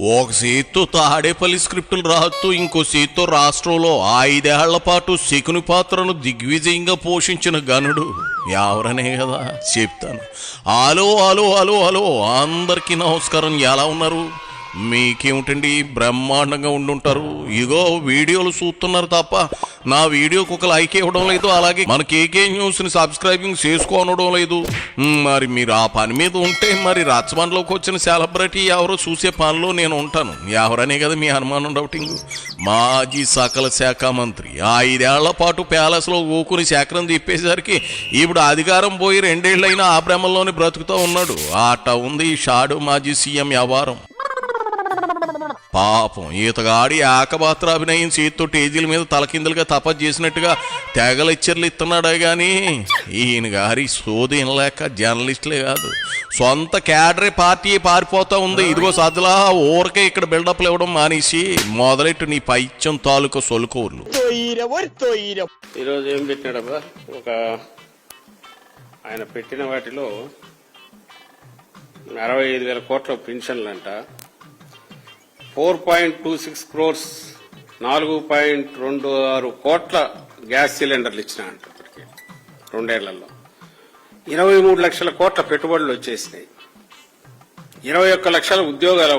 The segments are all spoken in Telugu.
ఒక సీట్తో తాడేపల్లి స్క్రిప్టులు రాస్తూ ఇంకో సీట్తో రాష్ట్రంలో 5 ఏళ్ల పాటు శకుని పాత్రను దిగ్విజయంగా పోషించిన గనుడు ఎవరనే కదా చెప్తాను. హలో హలో హలో హలో అందరికీ నమస్కారం. ఎలా ఉన్నారు? మీకేమిటండి బ్రహ్మాండంగా ఉండుంటారు. ఇగో వీడియోలు చూస్తున్నారు తప్ప నా వీడియోకి ఒక లైక్ ఇవ్వడం లేదు, అలాగే మన కేకే న్యూస్ని సబ్స్క్రైబింగ్ చేసుకోనడం లేదు. మరి మీరు ఆ పని మీద ఉంటే మరి రచ్చబండలోకి వచ్చిన సెలబ్రిటీ ఎవరో చూసే పనిలో నేను ఉంటాను. ఎవరనే కదా మీ అనుమానం డౌటింగ్. మాజీ సకల శాఖ మంత్రి 5 ఏళ్ల పాటు ప్యాలెస్లో ఊకుని చక్రం తిప్పేసరికి ఇప్పుడు అధికారం పోయి 2 ఏళ్ళైనా ఆ భ్రమంలోనే బ్రతుకుతూ ఉన్నాడు. ఆట ఉంది ఈ షాడు మాజీ సీఎం వ్యవహారం. పాపం ఈతగాడి ఏకపాత్ర అభినయం చేతితో టేజీల మీద తలకిందులుగా తపస్సు చేసినట్టుగా తెగ లెక్చర్లు ఇస్తున్నాడే గాని ఈయన గారి సోది వినలేక జర్నలిస్టులే కాదు సొంత క్యాడరే పార్టీ పారిపోతా ఉంది. ఇదిగో సజ్జలా ఊరికే ఇక్కడ బిల్డప్లు ఇవ్వడం మానేసి మొదలెట్టు నీ పైత్యం తాలూకా సొలుకోర్లు. ఈరోజు ఏం పెట్టినాడబ్బా, ఒక ఆయన పెట్టిన వాటిలో 65,000 కోట్ల పెన్షన్లంట, 4.26 crores 4.26 కోట్ల గ్యాస్ సిలిండర్లు ఇచ్చినాయంట. ఇప్పటికీ 2 ఏళ్లలో 23 లక్షల కోట్ల పెట్టుబడులు వచ్చేసినాయి. 21 లక్షల ఉద్యోగాల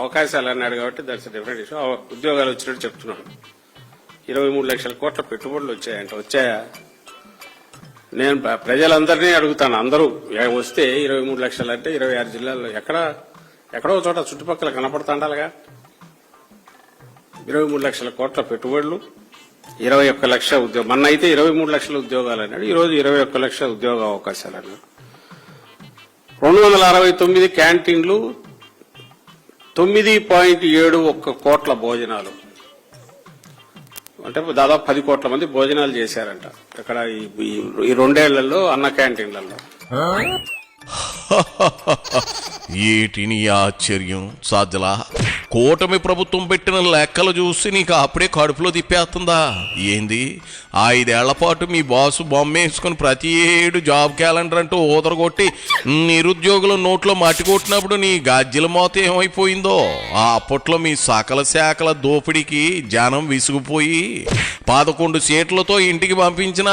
అవకాశాలు అన్నాడు కాబట్టి దట్స్ డిఫరెంట్ ఇష్యూ. ఉద్యోగాలు వచ్చినట్టు చెప్తున్నాడు. 23 లక్షల కోట్ల పెట్టుబడులు వచ్చాయంట. వచ్చాయా? నేను ప్రజలందరినీ అడుగుతాను. అందరూ వస్తే 23 లక్షలు అంటే 26 జిల్లాల్లో ఎక్కడో చోట చుట్టుపక్కల కనపడుతుండాలిగా. 23 లక్షల కోట్ల పెట్టుబడులు, 21 లక్ష ఉద్యోగం. మొన్న అయితే 23 లక్షల ఉద్యోగాలు అన్నాడు, ఈరోజు 21 లక్షల ఉద్యోగ అవకాశాలు అన్నాడు. 269 క్యాంటీన్లు, 9.71 కోట్ల భోజనాలు, అంటే దాదాపు 10 కోట్ల మంది భోజనాలు చేశారంట ఇక్కడ ఈ 2 ఏళ్లలో అన్న క్యాంటీన్లలో. ఏటిని ఆశ్చర్యం సాధ్యలా. కూటమి ప్రభుత్వం పెట్టిన లెక్కలు చూసి నీకు అప్పుడే కడుపులో తిప్పేస్తుందా ఏంది? 5 ఏళ్ల పాటు మీ బాసు బొమ్మేసుకుని ప్రతి ఏడు జాబ్ క్యాలెండర్ అంటూ ఊదరగొట్టి నిరుద్యోగుల నోట్లో మట్టి కొట్టినప్పుడు నీ గజ్జల మోత ఏమైపోయిందో. అప్పట్లో మీ సకల శాఖల దోపిడీకి జనం విసిగిపోయి 11 సీట్లతో ఇంటికి పంపించిన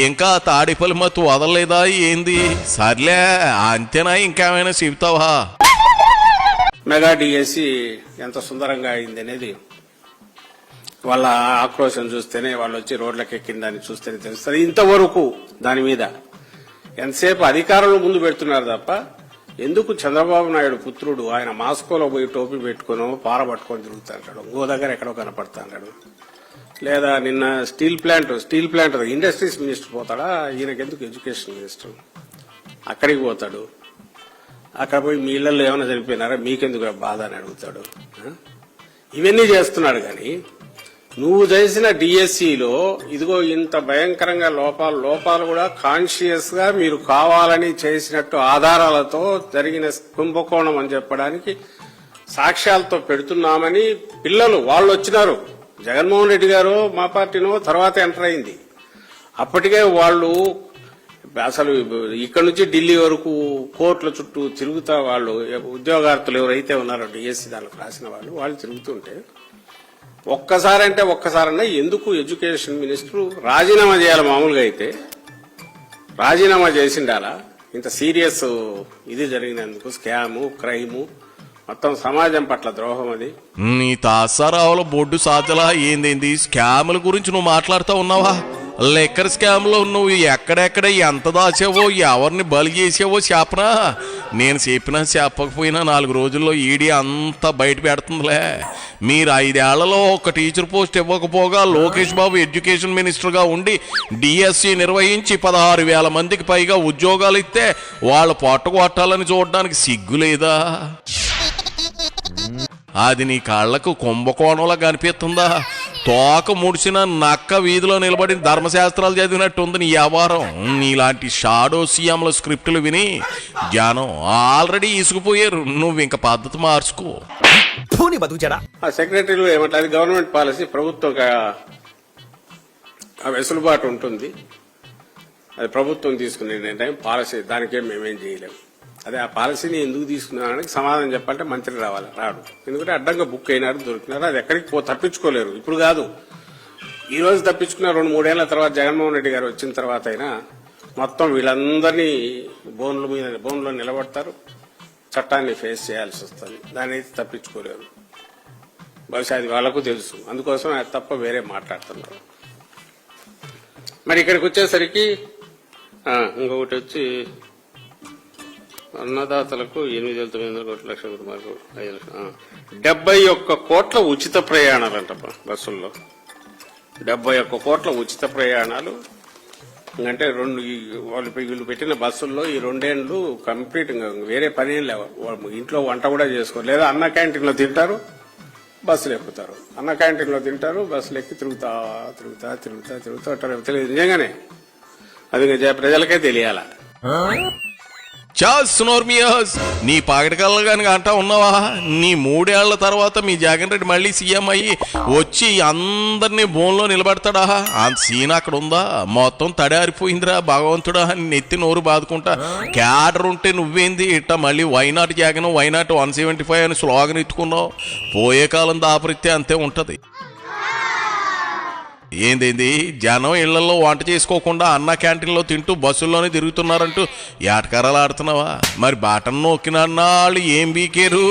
ఇంకా తాడేపల్లి మత్తు వదలలేదా ఏంది? సర్లే అంతేనా, ఇంకేమైనా చెబుతావా? మెగా డిఎస్సి ఎంత సుందరంగా అయింది అనేది వాళ్ళ ఆక్రోశం చూస్తేనే, వాళ్ళు వచ్చి రోడ్లకు ఎక్కిందని చూస్తేనే తెలుస్తుంది. ఇంతవరకు దాని మీద ఎంతసేపు అధికారులు ముందు పెడుతున్నారు తప్ప ఎందుకు చంద్రబాబు నాయుడు పుత్రుడు ఆయన మాస్కోలో పోయి టోపీ పెట్టుకుని పార పట్టుకొని తిరుగుతాడు, ఇంకో దగ్గర ఎక్కడో కనపడతాడు. లేదా నిన్న స్టీల్ ప్లాంట్ ఇండస్ట్రీస్ మినిస్టర్ పోతాడా, ఈయనకెందుకు ఎడ్యుకేషన్ మినిస్టర్ అక్కడికి పోతాడు. అక్కడ పోయి మీ ఇళ్లలో ఏమైనా చనిపోయినారా, మీకెందుకు బాధ అని అడుగుతాడు. ఇవన్నీ చేస్తున్నాడు. కానీ నువ్వు చేసిన డిఎస్సిలో ఇదిగో ఇంత భయంకరంగా లోపాలు కూడా కాన్షియస్ గా మీరు కావాలని చేసినట్టు ఆధారాలతో జరిగిన కుంభకోణం అని చెప్పడానికి సాక్ష్యాలతో పెడుతున్నామని పిల్లలు వాళ్ళు వచ్చినారు. జగన్మోహన్ రెడ్డి గారు మా పార్టీనో తర్వాత ఎంటర్ అయింది. అప్పటికే వాళ్ళు అసలు ఇక్కడ నుంచి ఢిల్లీ వరకు కోర్టుల చుట్టూ తిరుగుతా వాళ్ళు ఉద్యోగార్థులు ఎవరైతే ఉన్నారో డిఎస్సి దానికి రాసిన వాళ్ళు తిరుగుతుంటే ఒక్కసారన్నా ఎందుకు ఎడ్యుకేషన్ మినిస్టర్ రాజీనామా చేయాలి? మామూలుగా అయితే రాజీనామా చేసిండాలా? ఇంత సీరియస్ ఇది జరిగినందుకు స్కాము, క్రైము, మొత్తం సమాజం పట్ల ద్రోహం. అది నీ తాసారావుల బొడ్డు సాధ్యలా ఏంది? స్కాముల గురించి నువ్వు మాట్లాడుతూ ఉన్నావా? లెక్కర్ స్కామ్ లో నువ్వు ఎక్కడెక్కడ ఎంత దాచావో, ఎవరిని బలి చేసావో చెప్పనా? నేను చెప్పినా చెప్పకపోయినా 4 రోజుల్లో ఈడీ అంతా బయట పెడుతుందిలే. మీరు 5 ఏళ్లలో ఒక టీచర్ పోస్ట్ ఇవ్వకపోగా లోకేష్ బాబు ఎడ్యుకేషన్ మినిస్టర్గా ఉండి డిఎస్సి నిర్వహించి 16,000 మందికి పైగా ఉద్యోగాలు ఇస్తే వాళ్ళు పొట్టగొట్టాలని చూడడానికి సిగ్గు లేదా? అది నీ కాళ్లకు కుంభకోణంలా కనిపిస్తుందా? తోక ముడిసిన నక్క వీధిలో నిలబడి ధర్మశాస్త్రాలు చదివినట్టుంది నీ వ్యవహారం. నీలాంటి షాడో సీఎంల స్క్రిప్టులు విని జనం ఆల్రెడీ ఇసుకుపోయారు. నువ్వు ఇంకా పద్ధతి మార్చుకో. సెక్రటరీలు ఏమంటారు? గవర్నమెంట్ పాలసీ, ప్రభుత్వం వెసులుబాటు ఉంటుంది, అది ప్రభుత్వం తీసుకునే నిర్ణయం, పాలసీ, దానికేం మేమేం చేయలేము. అదే ఆ పాలసీని ఎందుకు తీసుకున్నానికి సమాధానం చెప్పాలంటే మంత్రి రావాలి, రాడు. ఎందుకంటే అడ్డంగా బుక్ అయినారు, దొరికినారు, అది ఎక్కడికి తప్పించుకోలేరు. ఇప్పుడు కాదు, ఈ రోజు తప్పించుకున్న 2-3 ఏళ్ల తర్వాత జగన్మోహన్ రెడ్డి గారు వచ్చిన తర్వాత అయినా మొత్తం వీళ్ళందరినీ బోన్లో నిలబడతారు, చట్టాన్ని ఫేస్ చేయాల్సి వస్తుంది. దాన్ని అయితే తప్పించుకోలేరు. బహుశా అది వాళ్లకు తెలుసు, అందుకోసం అది తప్ప వేరే మాట్లాడుతున్నారు. మరి ఇక్కడికి వచ్చేసరికి ఇంకొకటి వచ్చి అన్నదాతలకు 8,900 కోట్ల లక్షల కుటుంబాలకు 5 లక్షలు 71 కోట్ల ఉచిత ప్రయాణాలంట బస్సుల్లో. 71 కోట్ల ఉచిత ప్రయాణాలు అంటే వీళ్ళు పెట్టిన బస్సుల్లో ఈ 2 ఏళ్లు కంప్లీట్ వేరే పని ఏం లేవు. ఇంట్లో వంట కూడా చేసుకోరు, లేదా అన్న క్యాంటీన్లో తింటారు, బస్సులు ఎక్కుతారు. అన్న క్యాంటీన్లో తింటారు, బస్సులు ఎక్కి తిరుగుతా ఉంటారు. తెలియదు నిజంగానే, అది ప్రజలకే తెలియాల. చాస్ నీ పాకెటకల్లా కనుక అంటా ఉన్నావా? నీ 3 ఏళ్ల తర్వాత మీ జగన్ రెడ్డి మళ్ళీ సీఎం అయ్యి వచ్చి అందరినీ బోన్లో నిలబెడతాడా? అంత సీన్ అక్కడ ఉందా? మొత్తం తడారిపోయిందిరా భగవంతుడా. నెత్తి నోరు బాదుకుంటా క్యాడర్ ఉంటే నువ్వేంది ఇట్ట మళ్ళీ వైనాట్ జగన్, వైనాట్ 175 అని స్లోగన్ ఎత్తుకున్నావు. పోయే కాలం దాపరిస్తే అంతే ఉంటది. ఏందేంది జనం ఇళ్లలో వంట చేసుకోకుండా అన్న క్యాంటీన్లో తింటూ బస్సుల్లోనే తిరుగుతున్నారంటూ ఏటకరాలు ఆడుతున్నావా? మరి బటన్ నొక్కిన వాళ్ళు ఏం బీకేరు?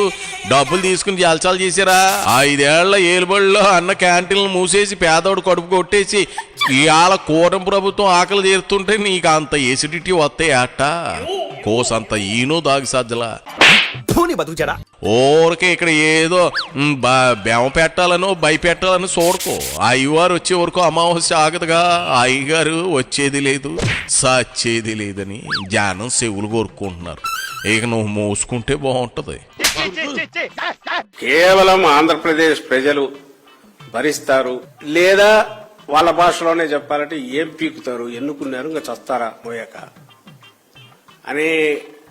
డబ్బులు తీసుకుని జల్చాలు చేశారా? 5 ఏళ్ల ఏలుబడిలో అన్న క్యాంటీన్లు మూసేసి పేదోడు కడుపు కొట్టేసి ఇవాళ కూటమి ప్రభుత్వం ఆకలి తీరుతుంటే నీకు అంత ఎసిడిటీ వస్తాయి అట్ట కోసంత ఈనో దాగి సజ్జలా ఊరికే ఇక్కడ ఏదో బెమ పెట్టాలనో భయపెట్టాలని చూడకో. అయ్యవారు వచ్చే వరకు అమావాస్య ఆగదుగా. అయ్యగారు వచ్చేది లేదు సచ్చేది లేదని జనం చెవులు కోరుకుంటున్నారు. ఇక నువ్వు మోసుకుంటే బాగుంటది. కేవలం ఆంధ్రప్రదేశ్ ప్రజలు భరిస్తారు, లేదా వాళ్ళ భాషలోనే చెప్పాలంటే ఏం పీకుతారు, ఎన్నుకున్నారు ఇంకా చస్తారా పోయాక అనే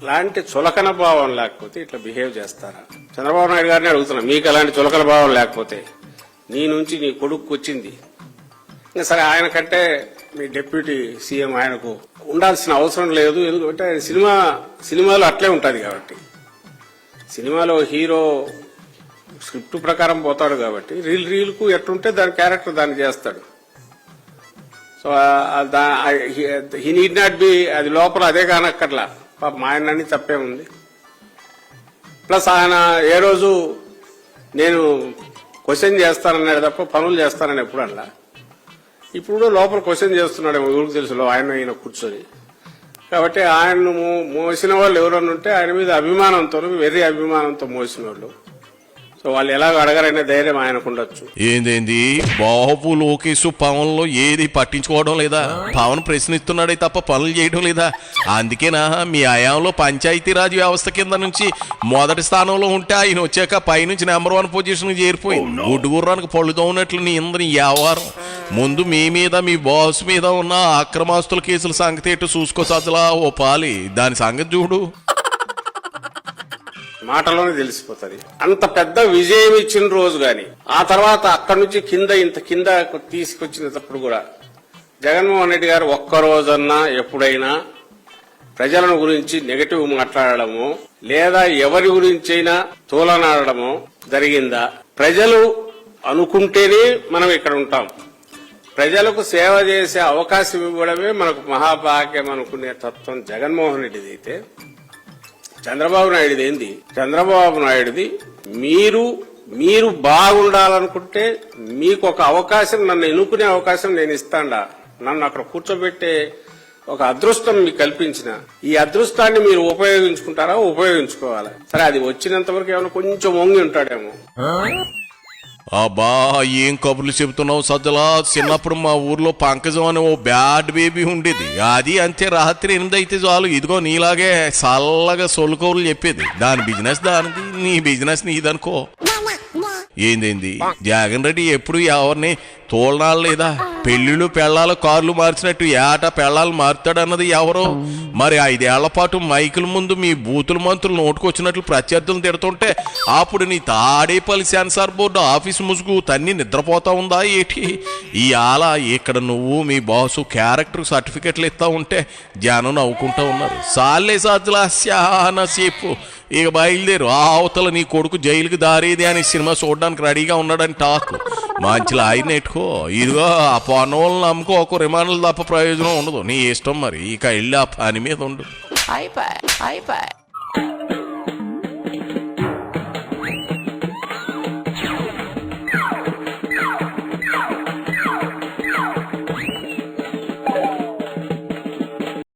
లాంటి చులకన భావం లేకపోతే ఇట్లా బిహేవ్ చేస్తారా? చంద్రబాబు నాయుడు గారిని అడుగుతున్నా, మీకు అలాంటి చులకన భావం లేకపోతే నీ నుంచి నీ కొడుకు వచ్చింది ఇంకా సరే, ఆయన కంటే మీ డిప్యూటీ సీఎం ఆయనకు ఉండాల్సిన అవసరం లేదు. ఎందుకంటే సినిమాలో అట్లే ఉంటుంది కాబట్టి, సినిమాలో హీరో స్క్రిప్ట్ ప్రకారం పోతాడు కాబట్టి రీల్కు ఎట్లుంటే దాని క్యారెక్టర్ దాన్ని చేస్తాడు. So he need not be, అది లోపల అదే కానక్కర్లా. పాపం ఆయనని తప్పే ఉంది. ప్లస్ ఆయన ఏ రోజు నేను క్వశ్చన్ చేస్తానన్నాడు తప్ప పనులు చేస్తానని ఎప్పుడు అలా. ఇప్పుడు లోపల క్వశ్చన్ చేస్తున్నాడేమో ఊరికి తెలుసులో ఆయన ఈయన కూర్చొని. కాబట్టి ఆయన్ను మోసిన వాళ్ళు ఎవరన్నా ఉంటే ఆయన మీద అభిమానంతో, వెర్రి అభిమానంతో మోసిన వాళ్ళు. సో వాళ్ళు ఎలాగో అడగరనే ధైర్యం ఆయనకు ఉండొచ్చు. ఏందేంది బాబు లోకేష్ పవన్లో ఏది పట్టించుకోవడం లేదా? పవన్ ప్రశ్నిస్తున్నాడే తప్ప పనులు చేయడం లేదా? అందుకేనా మీ హయాంలో పంచాయతీరాజ్ వ్యవస్థ కింద నుంచి మొదటి స్థానంలో ఉంటే ఆయన వచ్చాక పైనుంచి నెంబర్ 1 పొజిషన్ చేరిపోయింది. గుడ్డుగుర్రానికి పళ్ళుతో ఉన్నట్లు నీ ఇందరి వ్యవహారం. ముందు మీ మీద మీ బాస్ మీద ఉన్న అక్రమాస్తుల కేసుల సంగతి ఏంటో చూసుకో సజ్జలా ఓ పాలి. దాని సంగతి చూడు. మాటలోనే తెలిసిపోతుంది. అంత పెద్ద విజయం ఇచ్చిన రోజు గాని ఆ తర్వాత అక్కడి నుంచి ఇంత కింద తీసుకొచ్చినప్పుడు కూడా జగన్మోహన్ రెడ్డి గారు ఒక్కరోజన్నా ఎప్పుడైనా ప్రజలను గురించి నెగటివ్ మాట్లాడడము, లేదా ఎవరి గురించైనా తూలనాడడము జరిగిందా? ప్రజలు అనుకుంటేనే మనం ఇక్కడ ఉంటాం. ప్రజలకు సేవ చేసే అవకాశం ఇవ్వడమే మనకు మహాభాగ్యం అనుకునే తత్వం జగన్మోహన్ రెడ్డిది అయితే, చంద్రబాబు నాయుడుది ఏంది? చంద్రబాబు నాయుడుది మీరు బాగుండాలనుకుంటే మీకు ఒక అవకాశం, నన్ను ఎన్నుకునే అవకాశం నేను ఇస్తాండా, నన్ను అక్కడ కూర్చోబెట్టే ఒక అదృష్టం మీకు కల్పించిన ఈ అదృష్టాన్ని మీరు ఉపయోగించుకుంటారా? ఉపయోగించుకోవాలి. సరే, అది వచ్చినంత వరకు ఏమైనా కొంచెం వంగి ఉంటాడేమో. అబ్బా ఏం కబుర్లు చెబుతున్నావు సజ్జలా. చిన్నప్పుడు మా ఊర్లో పంకజం అని ఓ బ్యాడ్ బేబీ ఉండేది. అది అంతే, రాత్రి 8 అయితే చాలు ఇదిగో నీలాగే చల్లగా సొల్లుకోరులు చెప్పేది. దాని బిజినెస్ దానిది, నీ బిజినెస్ నీదనుకో. ఏందేంది జగన్ రెడ్డి ఎప్పుడు ఎవరిని తోలనాలు లేదా పెళ్ళిళ్ళు పెళ్ళాలు కార్లు మార్చినట్టు ఏటా పెళ్ళాలు మారుతాడన్నది ఎవరో మరి 5 ఏళ్ల పాటు మైకుల ముందు మీ బూతుల మంత్రులు నోటుకొచ్చినట్లు ప్రత్యర్థులను తిడుతుంటే అప్పుడు నీ తాడేపల్లి సెన్సార్ బోర్డు ఆఫీసు ముసుగు తన్ని నిద్రపోతా ఉందా ఏటి ఈ ఆల ఇక్కడ నువ్వు మీ బాసు క్యారెక్టర్ సర్టిఫికెట్లు ఇస్తా ఉంటే జనం నవ్వుకుంటా ఉన్నారు సాలే సాధ్యలాస్యానసేపు ఇక బయలుదేరు ఆ అవతల నీ కొడుకు జైలుకి దారేది అని సినిమా చూడడానికి రెడీగా ఉన్నాడని టాక్ మంచి ఆయన నెట్టుకో ఇదిగో ఆ పన్నులను నమ్ముకో ఒక రిమాండ్లు తప్ప ప్రయోజనం ఉండదు నీ ఇష్టం మరి ఇక వెళ్ళి ఆ పని మీద ఉండు అయిపోయి